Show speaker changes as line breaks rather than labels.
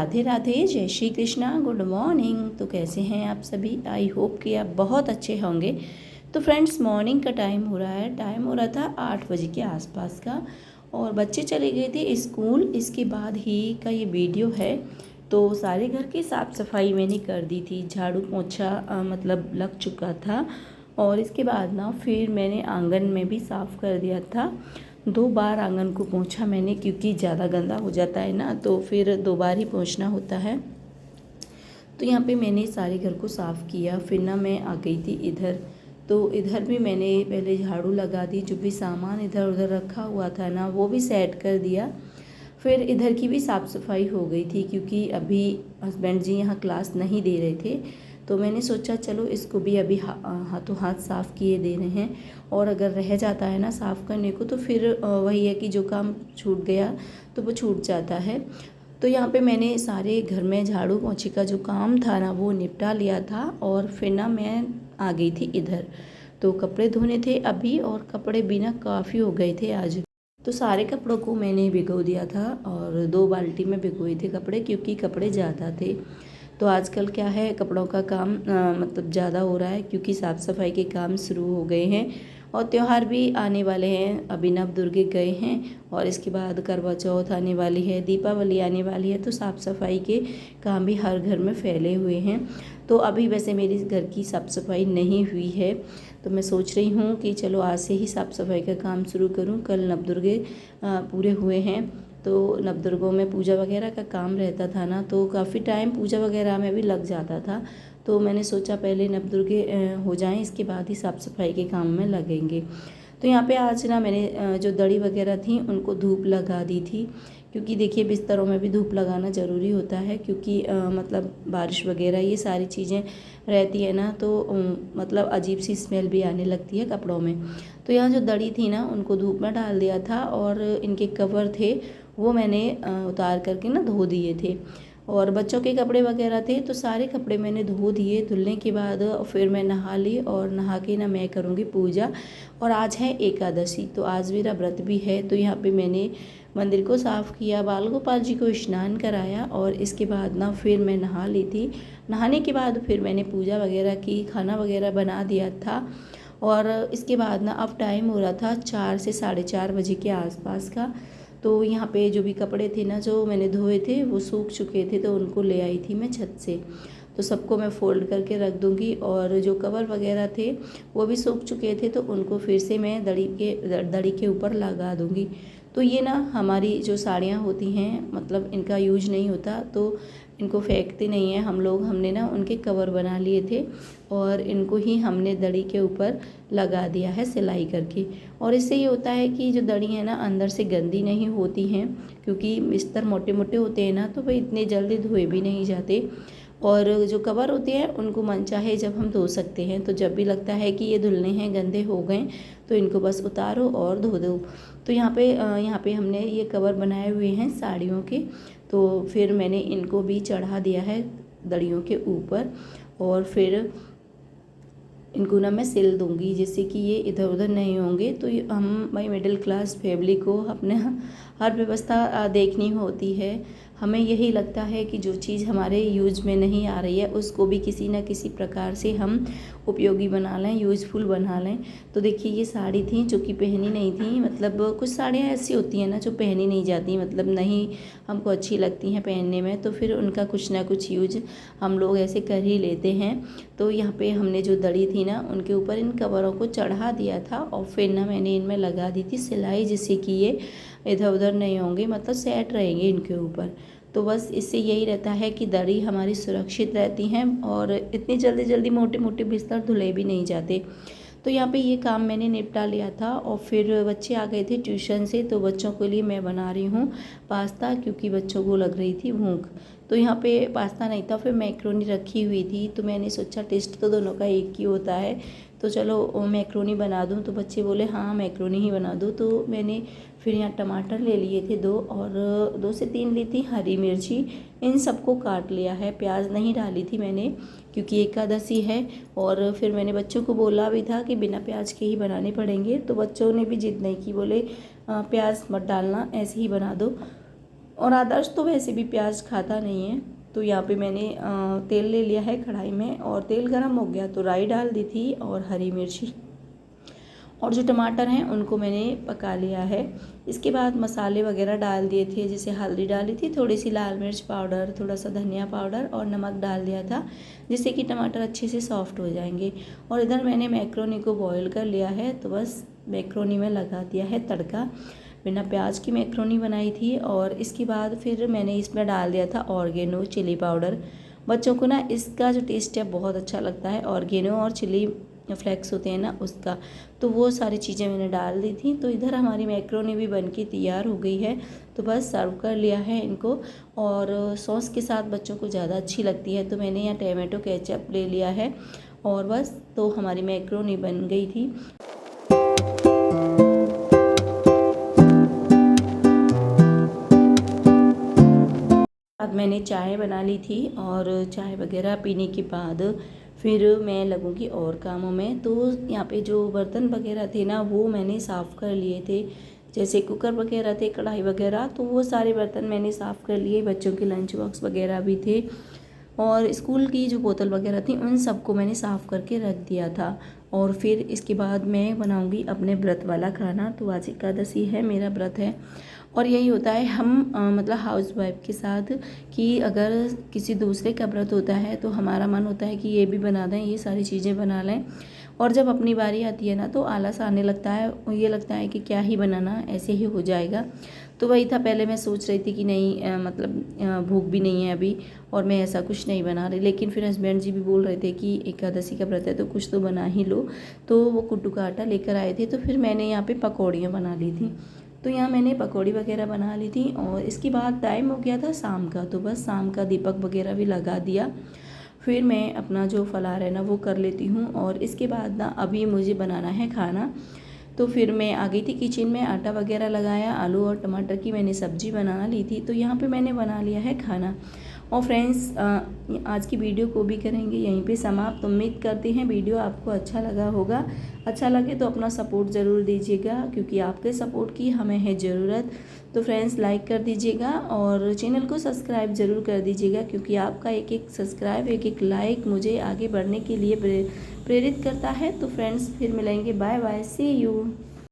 राधे राधे, जय Shri Krishna, good morning. तो कैसे हैं आप सभी? आई होप कि आप बहुत अच्छे होंगे। तो फ्रेंड्स, मॉर्निंग का टाइम हो रहा था 8 बजे के आसपास का, और बच्चे चले गए थे स्कूल। इसके बाद ही का ये वीडियो है। तो सारे घर की साफ़ सफाई मैंने कर दी थी, झाड़ू पोंछा मतलब लग चुका था। और इसके बाद ना फिर मैंने आंगन में भी साफ़ कर दिया था। 2 बार आंगन को पोंछा मैंने, क्योंकि ज़्यादा गंदा हो जाता है ना, तो फिर 2 बार ही पोंछना होता है। तो यहाँ पे मैंने सारे घर को साफ़ किया। फिर ना मैं आ गई थी इधर। तो इधर भी मैंने पहले झाड़ू लगा दी, जो भी सामान इधर उधर रखा हुआ था ना वो भी सेट कर दिया। फिर इधर की भी साफ़ सफाई हो गई थी, क्योंकि अभी हस्बैंड जी यहाँ क्लास नहीं दे रहे थे। तो मैंने सोचा चलो इसको भी अभी हाथों हाथ साफ़ किए दे रहे हैं। और अगर रह जाता है ना साफ़ करने को, तो फिर वही है कि जो काम छूट गया तो वो छूट जाता है। तो यहाँ पे मैंने सारे घर में झाड़ू पोंछे का जो काम था ना वो निपटा लिया था। और फिर ना मैं आ गई थी इधर। तो कपड़े धोने थे अभी, और कपड़े भी ना काफ़ी हो गए थे आज। तो सारे कपड़ों को मैंने भिगो दिया था, और 2 बाल्टी में भिगोए थे कपड़े, क्योंकि कपड़े ज़्यादा थे। तो आजकल क्या है, कपड़ों का काम मतलब ज़्यादा हो रहा है, क्योंकि साफ़ सफाई के काम शुरू हो गए हैं। और त्यौहार भी आने वाले हैं। अभी नवदुर्गे गए हैं, और इसके बाद करवा चौथ आने वाली है, दीपावली आने वाली है। तो साफ़ सफाई के काम भी हर घर में फैले हुए हैं। तो अभी वैसे मेरी घर की साफ़ सफाई नहीं हुई है, तो मैं सोच रही हूँ कि चलो आज से ही साफ़ सफाई का काम शुरू करूँ। कल नवदुर्गे पूरे हुए हैं, तो नवदुर्गों में पूजा वगैरह का काम रहता था ना, तो काफ़ी टाइम पूजा वगैरह में भी लग जाता था। तो मैंने सोचा पहले नवदुर्गे हो जाएं, इसके बाद ही साफ़ सफाई के काम में लगेंगे। तो यहाँ पे आज ना मैंने जो दड़ी वगैरह थी उनको धूप लगा दी थी, क्योंकि देखिए बिस्तरों में भी धूप लगाना ज़रूरी होता है, क्योंकि मतलब बारिश वगैरह ये सारी चीज़ें रहती है ना, तो मतलब अजीब सी स्मेल भी आने लगती है कपड़ों में। तो यहाँ जो दड़ी थी ना उनको धूप में डाल दिया था, और इनके कवर थे वो मैंने उतार करके ना धो दिए थे। और बच्चों के कपड़े वगैरह थे, तो सारे कपड़े मैंने धो दिए। धुलने के बाद फिर मैं नहा ली, और नहा के ना मैं करूँगी पूजा। और आज है एकादशी, तो आज मेरा व्रत भी है। तो यहाँ पे मैंने मंदिर को साफ़ किया, बाल गोपाल जी को स्नान कराया, और इसके बाद ना फिर मैं नहा ली थी। नहाने के बाद फिर मैंने पूजा वगैरह की, खाना वगैरह बना दिया था। और इसके बाद ना अब टाइम हो रहा था 4 से 4:30 बजे के आसपास का। तो यहाँ पे जो भी कपड़े थे ना जो मैंने धोए थे वो सूख चुके थे, तो उनको ले आई थी मैं छत से। तो सबको मैं फ़ोल्ड करके रख दूँगी, और जो कवर वगैरह थे वो भी सूख चुके थे, तो उनको फिर से मैं दड़ी के ऊपर लगा दूँगी। तो ये ना हमारी जो साड़ियाँ होती हैं, मतलब इनका यूज नहीं होता, तो इनको फेंकते नहीं हैं हम लोग। हमने ना उनके कवर बना लिए थे, और इनको ही हमने दड़ी के ऊपर लगा दिया है सिलाई करके। और इससे ये होता है कि जो दड़ी है ना अंदर से गंदी नहीं होती हैं, क्योंकि बिस्तर मोटे मोटे होते हैं ना, तो वह इतने जल्दी धोए भी नहीं जाते। और जो कवर होते हैं उनको मनचाहे जब हम धो सकते हैं। तो जब भी लगता है कि ये धुलने हैं, गंदे हो गए, तो इनको बस उतारो और धो दो। तो यहाँ पे हमने ये कवर बनाए हुए हैं साड़ियों के। तो फिर मैंने इनको भी चढ़ा दिया है दड़ियों के ऊपर, और फिर इनको ना मैं सिल दूंगी, जिससे कि ये इधर उधर नहीं होंगे। तो हम भाई मिडिल क्लास फैमिली को अपने हर व्यवस्था देखनी होती है। हमें यही लगता है कि जो चीज़ हमारे यूज में नहीं आ रही है उसको भी किसी न किसी प्रकार से हम उपयोगी बना लें, यूज़फुल बना लें। तो देखिए ये साड़ी थी जो कि पहनी नहीं थी, मतलब कुछ साड़ियाँ ऐसी होती हैं ना जो पहनी नहीं जाती, मतलब नहीं हमको अच्छी लगती हैं पहनने में, तो फिर उनका कुछ ना कुछ यूज हम लोग ऐसे कर ही लेते हैं। तो यहाँ पे हमने जो दड़ी थी ना उनके ऊपर इन कवरों को चढ़ा दिया था, और फिर ना मैंने इनमें लगा दी थी सिलाई, जिससे कि ये इधर उधर नहीं होंगे, मतलब सेट रहेंगे इनके ऊपर। तो बस इससे यही रहता है कि दड़ी हमारी सुरक्षित रहती हैं, और इतनी जल्दी जल्दी मोटे मोटे बिस्तर धुले भी नहीं जाते। तो यहाँ पे ये काम मैंने निपटा लिया था, और फिर बच्चे आ गए थे ट्यूशन से। तो बच्चों के लिए मैं बना रही हूँ पास्ता, क्योंकि बच्चों को लग रही थी भूख। तो यहाँ पे पास्ता नहीं था, फिर मैक्रोनी रखी हुई थी। तो मैंने सोचा टेस्ट तो दोनों का एक ही होता है, तो चलो मैक्रोनी बना दूँ। तो बच्चे बोले हाँ मैक्रोनी ही बना दो। तो मैंने फिर यहाँ टमाटर ले लिए थे 2, और 2 से 3 ली थी हरी मिर्ची, इन सबको काट लिया है। प्याज नहीं डाली थी मैंने, क्योंकि एकादशी है। और फिर मैंने बच्चों को बोला भी था कि बिना प्याज के ही बनाने पड़ेंगे, तो बच्चों ने भी जिद नहीं की, बोले प्याज मत डालना, ऐसे ही बना दो। और आदर्श तो वैसे भी प्याज खाता नहीं है। तो यहाँ पे मैंने तेल ले लिया है कढ़ाई में, और तेल गरम हो गया तो राई डाल दी थी और हरी मिर्ची और जो टमाटर हैं उनको मैंने पका लिया है। इसके बाद मसाले वगैरह डाल दिए थे, जैसे हल्दी डाली थी, थोड़ी सी लाल मिर्च पाउडर, थोड़ा सा धनिया पाउडर और नमक डाल दिया था, जिससे कि टमाटर अच्छे से सॉफ्ट हो जाएंगे। और इधर मैंने मैक्रोनी को बॉईल कर लिया है, तो बस मैक्रोनी में लगा दिया है तड़का। बिना प्याज की मैक्रोनी बनाई थी। और इसके बाद फिर मैंने इसमें डाल दिया था ऑर्गेनो चिली पाउडर। बच्चों को ना इसका जो टेस्ट है बहुत अच्छा लगता है, ऑर्गेनो और चिली फ्लेक्स होते हैं ना उसका। तो वो सारी चीज़ें मैंने डाल दी थी। तो इधर हमारी मैक्रोनी भी बनके तैयार हो गई है, तो बस सर्व कर लिया है इनको। और सॉस के साथ बच्चों को ज़्यादा अच्छी लगती है, तो मैंने यहाँ टमाटो केचप ले लिया है और बस तो हमारी मैक्रोनी बन गई थी। बाद मैंने चाय बना ली थी, और चाय वगैरह पीने के बाद फिर मैं लगूँगी और कामों में। तो यहाँ पे जो बर्तन वगैरह थे ना वो मैंने साफ़ कर लिए थे, जैसे कुकर वगैरह थे, कढ़ाई वगैरह, तो वो सारे बर्तन मैंने साफ़ कर लिए। बच्चों के लंच बॉक्स वगैरह भी थे, और स्कूल की जो बोतल वगैरह थी उन सबको मैंने साफ़ करके रख दिया था। और फिर इसके बाद मैं बनाऊंगी अपने व्रत वाला खाना। तो आज एकादशी है, मेरा व्रत है। और यही होता है हम मतलब हाउसवाइफ के साथ, कि अगर किसी दूसरे का व्रत होता है तो हमारा मन होता है कि ये भी बना दें, ये सारी चीज़ें बना लें। और जब अपनी बारी आती है ना तो आलस आने लगता है, और ये लगता है कि क्या ही बनाना, ऐसे ही हो जाएगा। तो वही था, पहले मैं सोच रही थी कि नहीं मतलब भूख भी नहीं है अभी, और मैं ऐसा कुछ नहीं बना रही। लेकिन फिर हस्बैंड जी भी बोल रहे थे कि एकादशी का व्रत है तो कुछ तो बना ही लो। तो वो कुट्टू का आटा लेकर आए थे, तो फिर मैंने यहाँ पे पकौड़ियाँ बना ली थी। तो यहाँ मैंने पकौड़ी वगैरह बना ली थी। और इसके बाद टाइम हो गया था शाम का, तो बस शाम का दीपक वगैरह भी लगा दिया। फिर मैं अपना जो फलाहार है ना वो कर लेती हूँ। और इसके बाद ना अभी मुझे बनाना है खाना। तो फिर मैं आ गई थी किचन में, आटा वगैरह लगाया, आलू और टमाटर की मैंने सब्जी बना ली थी। तो यहाँ पे मैंने बना लिया है खाना। और फ्रेंड्स आज की वीडियो को भी करेंगे यहीं पे समाप्त। उम्मीद करते हैं वीडियो आपको अच्छा लगा होगा। अच्छा लगे तो अपना सपोर्ट ज़रूर दीजिएगा, क्योंकि आपके सपोर्ट की हमें है ज़रूरत। तो फ्रेंड्स लाइक कर दीजिएगा और चैनल को सब्सक्राइब ज़रूर कर दीजिएगा, क्योंकि आपका एक एक सब्सक्राइब, एक एक लाइक मुझे आगे बढ़ने के लिए प्रेरित करता है। तो फ्रेंड्स फिर मिलेंगे, बाय बाय, सी यू।